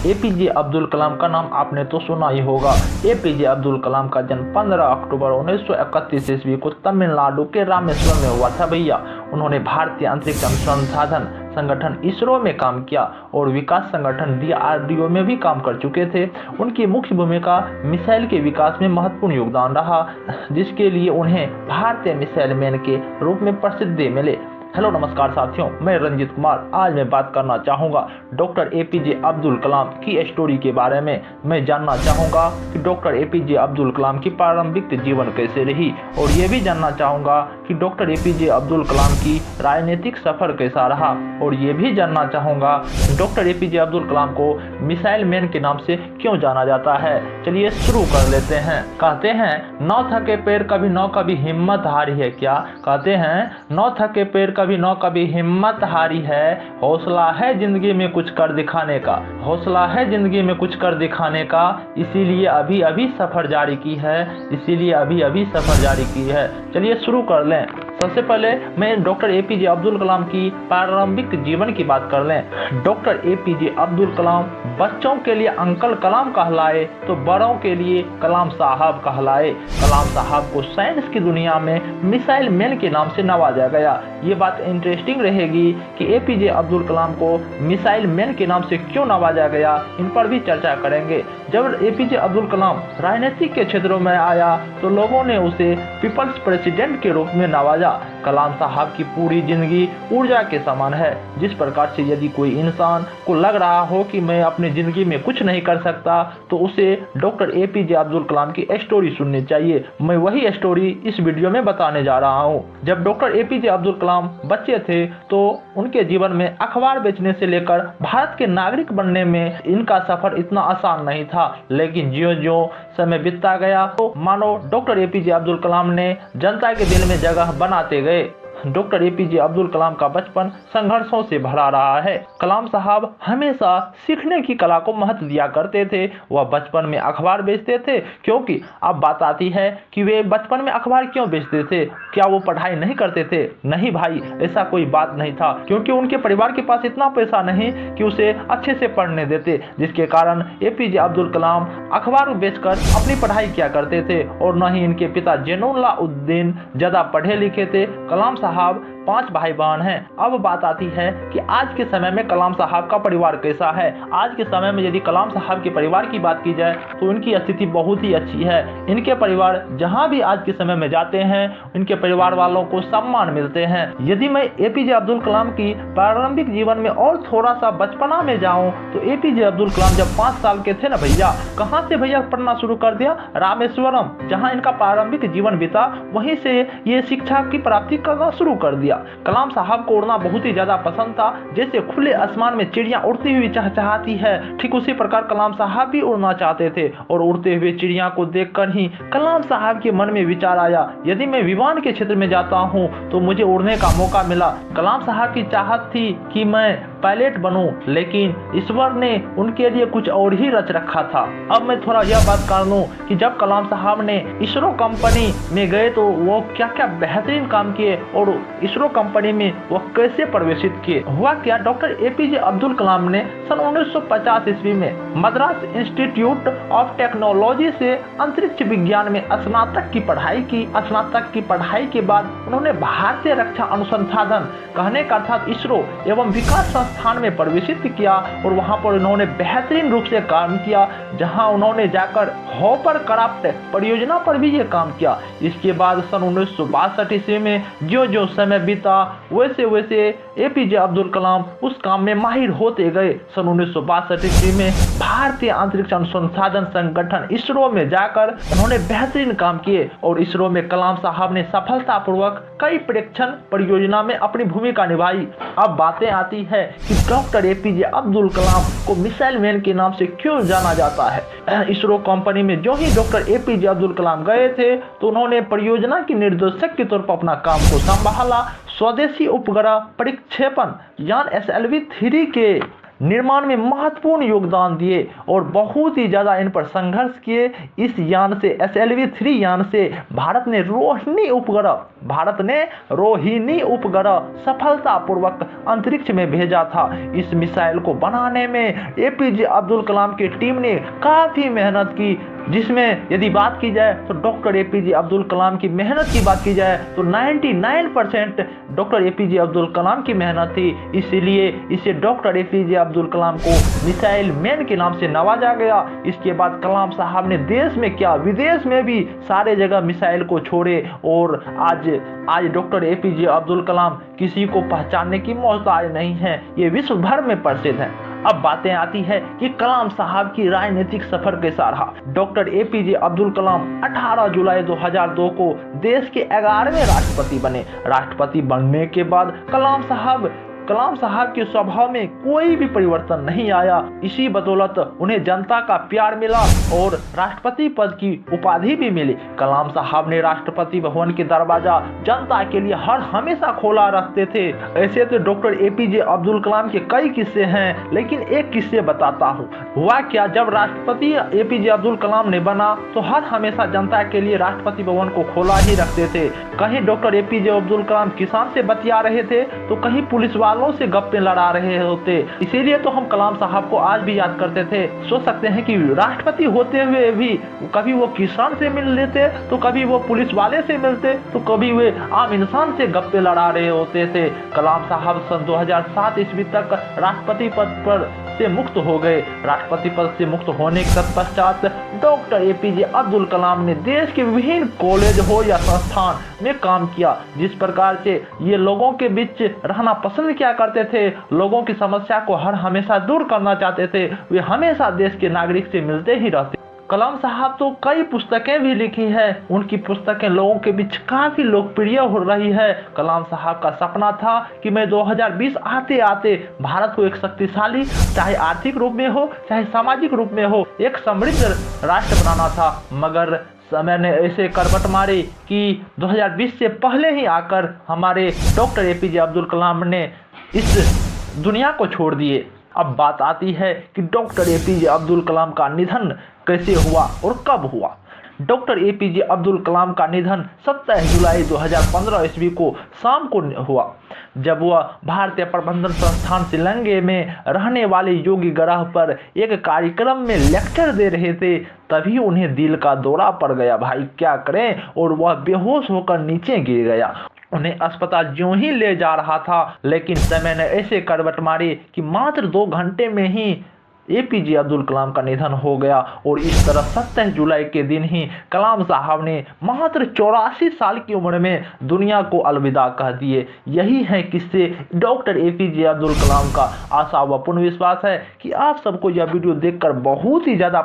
APJ Abdul Kalam का नाम आपने तो सुना ही होगा। एपीजे अब्दुल कलाम का जन्म 15 अक्टूबर 1931 ईस्वी को तमिलनाडु के रामेश्वरम में हुआ था भैया। उन्होंने भारतीय अंतरिक्ष अनुसंधान संगठन इसरो में काम किया और विकास संगठन DRDO में भी काम कर चुके थे। उनकी मुख्य भूमिका मिसाइल के विकास में महत्वपूर्ण योगदान रहा, जिसके लिए उन्हें भारतीय मिसाइल मैन के रूप में प्रसिद्धि मिले। हेलो नमस्कार साथियों, मैं रंजीत कुमार। आज मैं बात करना चाहूँगा डॉक्टर एपीजे अब्दुल कलाम की स्टोरी के बारे में। मैं जानना चाहूँगा कि डॉक्टर एपीजे अब्दुल कलाम की प्रारंभिक जीवन कैसे रही, और ये भी जानना चाहूँगा कि डॉक्टर एपीजे अब्दुल कलाम की राजनीतिक सफर कैसा रहा, और ये भी जानना चाहूँगा डॉक्टर एपीजे अब्दुल कलाम को मिसाइल मैन के नाम से क्यों जाना जाता है। चलिए शुरू कर लेते हैं। कहते हैं नौ थके पैर कभी नौ कभी हिम्मत हारी है क्या। कहते हैं नौ थके पैर कभी नौ कभी हिम्मत हारी है, हौसला है जिंदगी में कुछ कर दिखाने का, हौसला है जिंदगी में कुछ कर दिखाने का, इसीलिए अभी अभी सफर जारी की है, इसीलिए अभी अभी सफर जारी की है। चलिए शुरू कर लें। सबसे पहले मैं डॉक्टर एपीजे अब्दुल कलाम की प्रारंभिक जीवन की बात कर लें। डॉक्टर एपीजे अब्दुल कलाम बच्चों के लिए अंकल कलाम कहलाए तो बड़ों के लिए कलाम साहब कहलाए। कलाम साहब को साइंस की दुनिया में मिसाइल मैन के नाम से नवाजा गया। ये बात इंटरेस्टिंग रहेगी कि एपीजे अब्दुल कलाम को मिसाइल मैन के नाम से क्यों नवाजा गया, इन पर भी चर्चा करेंगे। जब एपीजे अब्दुल कलाम राजनीतिक के क्षेत्रों में आया तो लोगों ने उसे पीपल्स प्रेसिडेंट के रूप में नवाजा। कलाम साहब की पूरी जिंदगी ऊर्जा के समान है। जिस प्रकार से यदि कोई इंसान को लग रहा हो कि मैं अपनी जिंदगी में कुछ नहीं कर सकता, तो उसे डॉक्टर एपीजे अब्दुल कलाम की स्टोरी सुननी चाहिए। मैं वही स्टोरी इस वीडियो में बताने जा रहा हूँ। जब डॉक्टर एपीजे अब्दुल कलाम बच्चे थे तो उनके जीवन में अखबार बेचने से लेकर भारत के नागरिक बनने में इनका सफर इतना आसान नहीं था। लेकिन ज्यों-ज्यों समय बीतता गया तो मानो डॉक्टर एपीजे अब्दुल कलाम ने जनता के दिल में जगह बनाते गए। डॉक्टर एपीजे अब्दुल कलाम का बचपन संघर्षों से भरा रहा है। कलाम साहब हमेशा सीखने की कला को महत्व दिया करते थे। वह बचपन में अखबार बेचते थे, क्योंकि अब बात आती है कि वे बचपन में अखबार क्यों बेचते थे। क्या वो पढ़ाई नहीं करते थे? नहीं भाई, ऐसा कोई बात नहीं था, क्योंकि उनके परिवार के पास इतना पैसा नहीं कि उसे अच्छे से पढ़ने देते, जिसके कारण एपीजे अब्दुल कलाम अखबार बेचकर अपनी पढ़ाई किया करते थे। और न ही इनके पिता जैनुल्लाउद्दीन ज्यादा पढ़े लिखे थे। कलाम साहब 5 भाई बहन हैं। अब बात आती है कि आज के समय में कलाम साहब का परिवार कैसा है। आज के समय में यदि कलाम साहब के परिवार की बात की जाए तो इनकी स्थिति बहुत ही अच्छी है। इनके परिवार जहां भी आज के समय में जाते हैं, इनके परिवार वालों को सम्मान मिलते हैं। यदि मैं एपीजे अब्दुल कलाम की प्रारंभिक जीवन में और थोड़ा सा बचपना में जाऊं तो एपीजे अब्दुल कलाम जब 5 साल के थे ना भैया, कहां से भैया पढ़ना शुरू कर दिया? रामेश्वरम, जहां इनका प्रारंभिक जीवन बीता, वहीं से ये शिक्षा की प्राप्ति करना शुरू कर दिया। कलाम साहब को उड़ना बहुत ही ज्यादा पसंद था। जैसे खुले आसमान में चिड़िया उड़ती हुई चहचहाती है, ठीक उसी प्रकार कलाम साहब भी उड़ना चाहते थे। और उड़ते हुए चिड़िया को देखकर ही कलाम साहब के मन में विचार आया, यदि मैं विमान के क्षेत्र में जाता हूँ तो मुझे उड़ने का मौका मिला। कलाम साहब की चाहत थी कि मैं पायलट बनूं, लेकिन ईश्वर ने उनके लिए कुछ और ही रच रखा था। अब मैं थोड़ा यह बात कर लूं कि जब कलाम साहब ने इसरो कंपनी में गए तो वो क्या क्या बेहतरीन काम किए और इसरो कंपनी में वो कैसे प्रवेशित किए। हुआ क्या, डॉक्टर एपीजे अब्दुल कलाम ने सन 1950 ईस्वी में मद्रास इंस्टीट्यूट ऑफ टेक्नोलॉजी से अंतरिक्ष विज्ञान में स्नातक की पढ़ाई की। स्नातक की पढ़ाई के बाद उन्होंने भारतीय रक्षा अनुसंधान, कहने का अर्थात इसरो एवं विकास संस्थान में प्रवेशित किया। और वहां पर उन्होंने बेहतरीन रूप से काम किया, जहां उन्होंने जाकर हॉपर क्राफ्ट परियोजना पर भी ये काम किया। इसके बाद सन 1962 ईस्वी में जो समय बीता वैसे वैसे एपीजे अब्दुल कलाम उस काम में माहिर होते गए। सन 1962 ईस्वी में भारतीय अंतरिक्ष अनुसंधान संगठन इसरो में जाकर उन्होंने बेहतरीन काम किए और इसरो में कलाम साहब ने सफलतापूर्वक कई परीक्षण परियोजना में अपनी भूमिका निभाई। अब बातें आती है कि डॉक्टर एपीजे अब्दुल कलाम को मिसाइल मैन के नाम से क्यों जाना जाता है। इसरो कंपनी में जो ही डॉक्टर एपीजे अब्दुल कलाम गए थे तो उन्होंने परियोजना की निर्देशक के तौर पर अपना काम को संभाला। स्वदेशी उपग्रह प्रक्षेपण यान SLV-3 के निर्माण में महत्वपूर्ण योगदान दिए और बहुत ही ज़्यादा इन पर संघर्ष किए। इस यान से SLV-3 यान से भारत ने रोहिणी उपग्रह सफलतापूर्वक अंतरिक्ष में भेजा था। इस मिसाइल को बनाने में APJ अब्दुल कलाम की टीम ने काफ़ी मेहनत की, जिसमें यदि बात की जाए तो डॉक्टर APJ अब्दुल कलाम की मेहनत की बात की जाए तो 99% डॉक्टर APJ अब्दुल कलाम की मेहनत थी। इसलिए इसे डॉक्टर APJ अब्दुल कलाम को मिसाइल मैन के नाम से नवाजा गया। इसके बाद कलाम साहब ने देश में क्या विदेश में भी सारे जगह मिसाइल को छोड़े और आज डॉक्टर APJ अब्दुल कलाम किसी को पहचानने की मोहताज नहीं है, ये विश्व भर में प्रसिद्ध है। अब बातें आती है कि कलाम साहब की राजनीतिक सफर कैसा रहा। डॉक्टर APJ अब्दुल कलाम 18 जुलाई 2002 को देश के 11वें राष्ट्रपति बने। राष्ट्रपति बनने के बाद कलाम साहब के स्वभाव में कोई भी परिवर्तन नहीं आया। इसी बदौलत उन्हें जनता का प्यार मिला और राष्ट्रपति पद की उपाधि भी मिली। कलाम साहब ने राष्ट्रपति भवन के दरवाजा जनता के लिए हमेशा खोला रखते थे। ऐसे तो डॉक्टर APJ अब्दुल कलाम के कई किस्से हैं, लेकिन एक किस्से बताता हूँ। हुआ क्या, जब राष्ट्रपति APJ अब्दुल कलाम ने बना तो हमेशा जनता के लिए राष्ट्रपति भवन को खोला ही रखते थे। कहीं डॉक्टर APJ अब्दुल कलाम किसान से बतिया रहे थे तो कहीं पुलिस वालों से गप्पे लड़ा रहे होते। इसीलिए तो हम कलाम साहब को आज भी याद करते थे। सोच सकते हैं कि राष्ट्रपति होते हुए भी कभी वो किसान से मिल लेते, तो कभी वो पुलिस वाले से मिलते, तो कभी वे आम इंसान से गप्पे लड़ा रहे होते थे। कलाम साहब सन 2007 ईस्वी तक राष्ट्रपति पद पर से मुक्त हो गए। राष्ट्रपति पद से मुक्त होने के तत्पश्चात डॉक्टर APJ अब्दुल कलाम ने देश के विभिन्न कॉलेज हो या संस्थान में काम किया। जिस प्रकार से ये लोगों के बीच रहना पसंद किया करते थे, लोगों की समस्या को हमेशा दूर करना चाहते थे, वे हमेशा देश के नागरिक से मिलते ही रहते। कलाम साहब तो कई पुस्तकें भी लिखी है। उनकी पुस्तकें लोगों के बीच काफी लोकप्रिय हो रही है। कलाम साहब का सपना था कि मैं 2020 आते आते भारत को एक शक्तिशाली, चाहे आर्थिक रूप में हो चाहे सामाजिक रूप में हो, एक समृद्ध राष्ट्र बनाना था। मगर समय ने ऐसे करवट मारी कि 2020 से पहले ही आकर हमारे डॉक्टर APJ अब्दुल कलाम ने इस दुनिया को छोड़ दिए। अब बात आती है कि डॉक्टर APJ अब्दुल कलाम का निधन कैसे हुआ और कब हुआ। डॉक्टर APJ अब्दुल कलाम का निधन 27 जुलाई 2015 ईस्वी को शाम को हुआ, जब वह भारतीय प्रबंधन संस्थान शिलांग में रहने वाले योगी ग्रह पर एक कार्यक्रम में लेक्चर दे रहे थे। तभी उन्हें दिल का दौरा पड़ गया, भाई क्या करें, और वह बेहोश होकर नीचे गिर गया। उन्हें अस्पताल ज्यों ही ले जा रहा था, लेकिन समय ने ऐसे करवट मारी कि मात्र 2 घंटे में ही APJ अब्दुल कलाम का निधन हो गया। और इस तरह 27 जुलाई के दिन ही कलाम साहब ने मात्र 84 साल की उम्र में दुनिया को अलविदा कह दिए। यही है किससे डॉक्टर APJ अब्दुल कलाम का। आशा व पूर्ण विश्वास है कि आप सबको यह वीडियो देखकर बहुत ही ज़्यादा